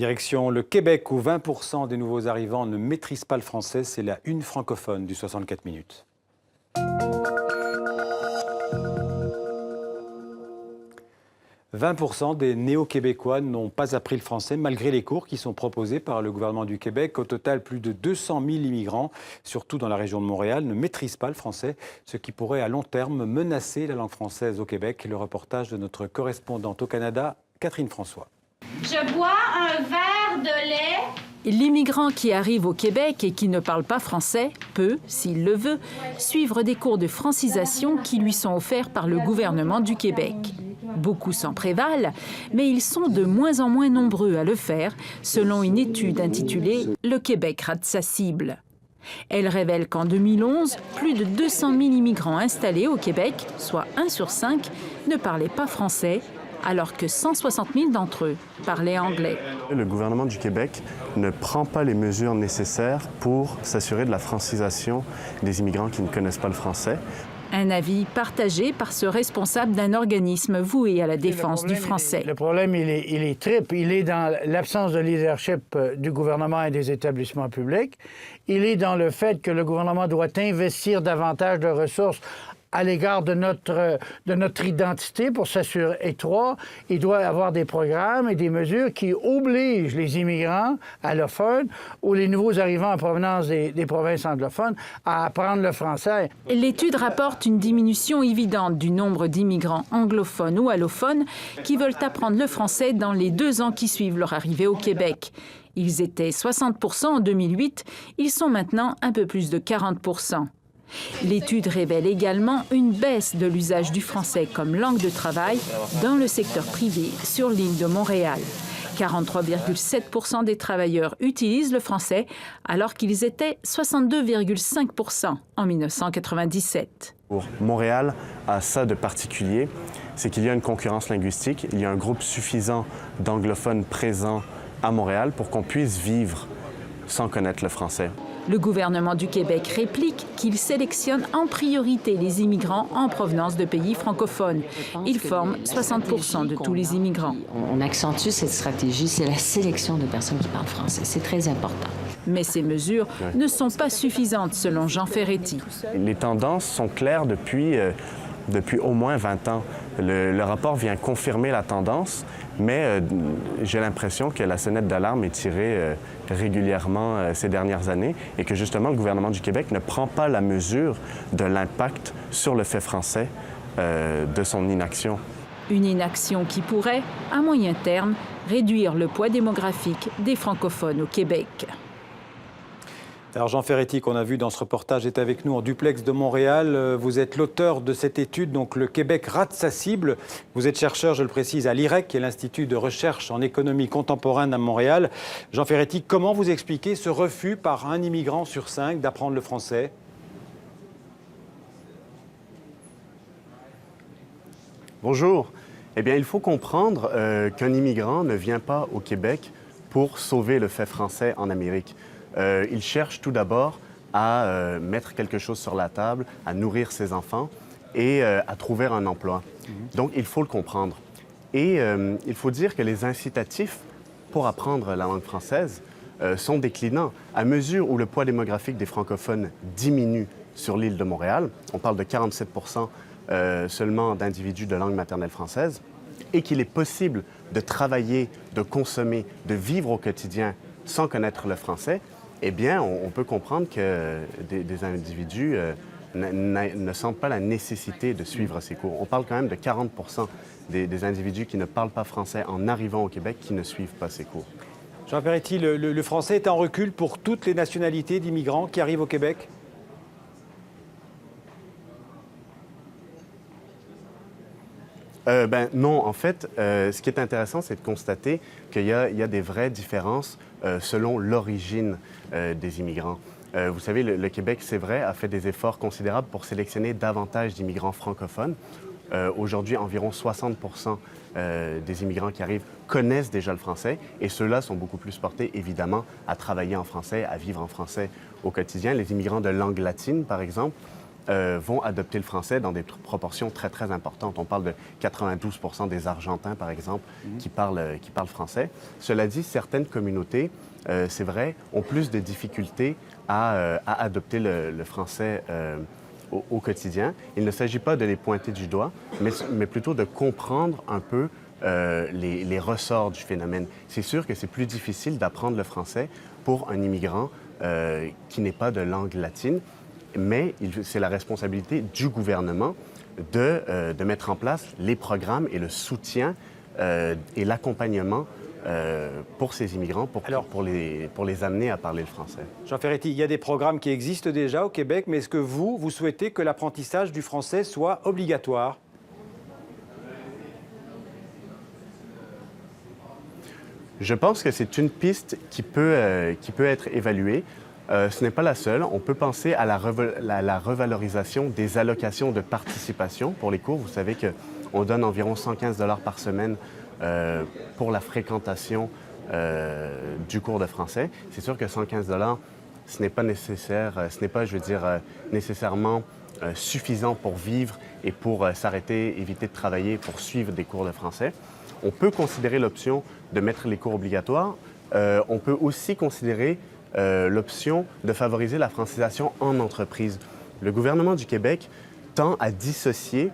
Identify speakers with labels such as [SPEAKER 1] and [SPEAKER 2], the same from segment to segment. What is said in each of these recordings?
[SPEAKER 1] Direction le Québec, où 20% des nouveaux arrivants ne maîtrisent pas le français. C'est la une francophone du 64 minutes. « 20% des néo-québécois n'ont pas appris le français malgré les cours qui sont proposés par le gouvernement du Québec. Au total, plus de 200 000 immigrants, surtout dans la région de Montréal, ne maîtrisent pas le français, ce qui pourrait à long terme menacer la langue française au Québec. Le reportage de notre correspondante au Canada, Catherine François.
[SPEAKER 2] Je bois un verre de lait.
[SPEAKER 3] L'immigrant qui arrive au Québec et qui ne parle pas français peut, s'il le veut, suivre des cours de francisation qui lui sont offerts par le gouvernement du Québec. Beaucoup s'en prévalent, mais ils sont de moins en moins nombreux à le faire, selon une étude intitulée « Le Québec rate sa cible ». Elle révèle qu'en 2011, plus de 200 000 immigrants installés au Québec, soit 1 sur 5, ne parlaient pas français, alors que 160 000 d'entre eux parlaient anglais.
[SPEAKER 4] Le gouvernement du Québec ne prend pas les mesures nécessaires pour s'assurer de la francisation des immigrants qui ne connaissent pas le français.
[SPEAKER 3] Un avis partagé par ce responsable d'un organisme voué à la défense du français.
[SPEAKER 5] Le problème, il est triple. Il est dans l'absence de leadership du gouvernement et des établissements publics. Il est dans le fait que le gouvernement doit investir davantage de ressources à l'égard de notre identité pour s'assurer. Et trois, il doit avoir des programmes et des mesures qui obligent les immigrants allophones ou les nouveaux arrivants en provenance des provinces anglophones à apprendre le français.
[SPEAKER 3] L'étude rapporte une diminution évidente du nombre d'immigrants anglophones ou allophones qui veulent apprendre le français dans les 2 ans qui suivent leur arrivée au Québec. Ils étaient 60 % en 2008, ils sont maintenant un peu plus de 40 %. L'étude révèle également une baisse de l'usage du français comme langue de travail dans le secteur privé sur l'île de Montréal. 43,7 % des travailleurs utilisent le français, alors qu'ils étaient 62,5 % en 1997.
[SPEAKER 4] Pour Montréal a ça de particulier, c'est qu'il y a une concurrence linguistique, il y a un groupe suffisant d'anglophones présents à Montréal pour qu'on puisse vivre sans connaître le français.
[SPEAKER 3] Le gouvernement du Québec réplique qu'il sélectionne en priorité les immigrants en provenance de pays francophones. Ils forment 60 % de tous les immigrants.
[SPEAKER 6] On accentue cette stratégie, c'est la sélection de personnes qui parlent français. C'est très important.
[SPEAKER 3] Mais ces mesures ne sont pas suffisantes, selon Jean Ferretti.
[SPEAKER 4] Les tendances sont claires depuis au moins 20 ans. Le rapport vient confirmer la tendance, mais j'ai l'impression que la sonnette d'alarme est tirée régulièrement ces dernières années et que justement le gouvernement du Québec ne prend pas la mesure de l'impact sur le fait français de son inaction.
[SPEAKER 3] Une inaction qui pourrait, à moyen terme, réduire le poids démographique des francophones au Québec.
[SPEAKER 1] Alors Jean Ferretti, qu'on a vu dans ce reportage, est avec nous en duplex de Montréal. Vous êtes l'auteur de cette étude, donc le Québec rate sa cible. Vous êtes chercheur, je le précise, à l'IREC, qui est l'Institut de recherche en économie contemporaine à Montréal. Jean Ferretti, comment vous expliquez ce refus par un immigrant sur 5 d'apprendre le français?
[SPEAKER 4] Bonjour. Eh bien, il faut comprendre qu'un immigrant ne vient pas au Québec pour sauver le fait français en Amérique. Il cherche tout d'abord à mettre quelque chose sur la table, à nourrir ses enfants et à trouver un emploi. Donc, il faut le comprendre. Et il faut dire que les incitatifs pour apprendre la langue française sont déclinants. À mesure où le poids démographique des francophones diminue sur l'île de Montréal, on parle de 47 % seulement d'individus de langue maternelle française, et qu'il est possible de travailler, de consommer, de vivre au quotidien sans connaître le français, eh bien, on peut comprendre que des individus ne sentent pas la nécessité de suivre ces cours. On parle quand même de 40 % des individus qui ne parlent pas français en arrivant au Québec qui ne suivent pas ces cours.
[SPEAKER 1] Jean Ferretti, le français est en recul pour toutes les nationalités d'immigrants qui arrivent au Québec?
[SPEAKER 4] Non, en fait, ce qui est intéressant, c'est de constater qu'il y a des vraies différences selon l'origine des immigrants. Vous savez, le Québec, c'est vrai, a fait des efforts considérables pour sélectionner davantage d'immigrants francophones. Aujourd'hui, environ 60 % des immigrants qui arrivent connaissent déjà le français et ceux-là sont beaucoup plus portés, évidemment, à travailler en français, à vivre en français au quotidien. Les immigrants de langue latine, par exemple, vont adopter le français dans des proportions très, très importantes. On parle de 92 % des Argentins, par exemple, qui parlent français. Cela dit, certaines communautés, c'est vrai, ont plus de difficultés à adopter le français au quotidien. Il ne s'agit pas de les pointer du doigt, mais plutôt de comprendre un peu les ressorts du phénomène. C'est sûr que c'est plus difficile d'apprendre le français pour un immigrant qui n'est pas de langue latine, mais c'est la responsabilité du gouvernement de mettre en place les programmes et le soutien et l'accompagnement pour ces immigrants, pour les amener à parler le français.
[SPEAKER 1] Jean Ferretti, il y a des programmes qui existent déjà au Québec, mais est-ce que vous souhaitez que l'apprentissage du français soit obligatoire?
[SPEAKER 4] Je pense que c'est une piste qui peut être évaluée. Ce n'est pas la seule. On peut penser à la revalorisation des allocations de participation pour les cours. Vous savez qu'on donne environ 115 $ par semaine pour la fréquentation du cours de français. C'est sûr que 115 $, ce n'est pas nécessaire, ce n'est pas, je veux dire, nécessairement suffisant pour vivre et pour s'arrêter, éviter de travailler pour suivre des cours de français. On peut considérer l'option de mettre les cours obligatoires. On peut aussi considérer l'option de favoriser la francisation en entreprise. Le gouvernement du Québec tend à dissocier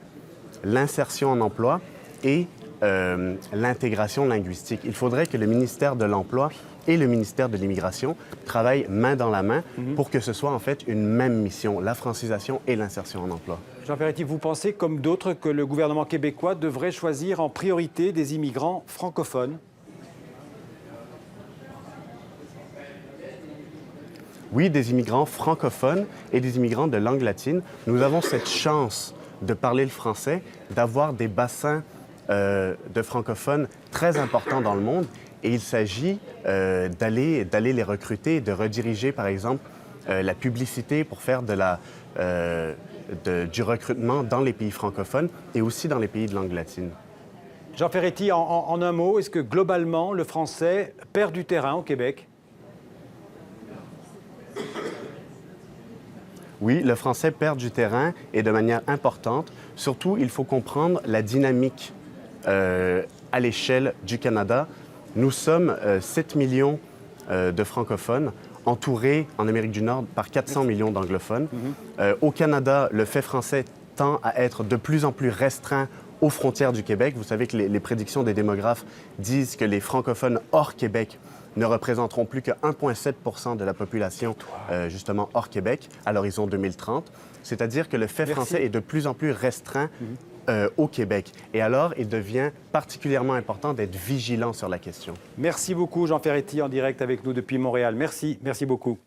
[SPEAKER 4] l'insertion en emploi et l'intégration linguistique. Il faudrait que le ministère de l'Emploi et le ministère de l'Immigration travaillent main dans la main pour que ce soit en fait une même mission, la francisation et l'insertion en emploi.
[SPEAKER 1] Jean Ferretti, vous pensez, comme d'autres, que le gouvernement québécois devrait choisir en priorité des immigrants francophones?
[SPEAKER 4] Oui, des immigrants francophones et des immigrants de langue latine. Nous avons cette chance de parler le français, d'avoir des bassins de francophones très importants dans le monde. Et il s'agit d'aller les recruter, de rediriger, par exemple, la publicité pour faire du recrutement dans les pays francophones et aussi dans les pays de langue latine.
[SPEAKER 1] Jean Ferretti, en un mot, est-ce que globalement, le français perd du terrain au Québec?
[SPEAKER 4] Oui, le français perd du terrain et de manière importante. Surtout, il faut comprendre la dynamique à l'échelle du Canada. Nous sommes 7 millions de francophones, entourés en Amérique du Nord par 400 millions d'anglophones. Au Canada, le fait français tend à être de plus en plus restreint aux frontières du Québec. Vous savez que les prédictions des démographes disent que les francophones hors Québec ne représenteront plus que 1,7 % de la population, justement, hors Québec, à l'horizon 2030. C'est-à-dire que le fait français est de plus en plus restreint au Québec. Et alors, il devient particulièrement important d'être vigilant sur la question.
[SPEAKER 1] Merci beaucoup, Jean Ferretti, en direct avec nous depuis Montréal. Merci beaucoup.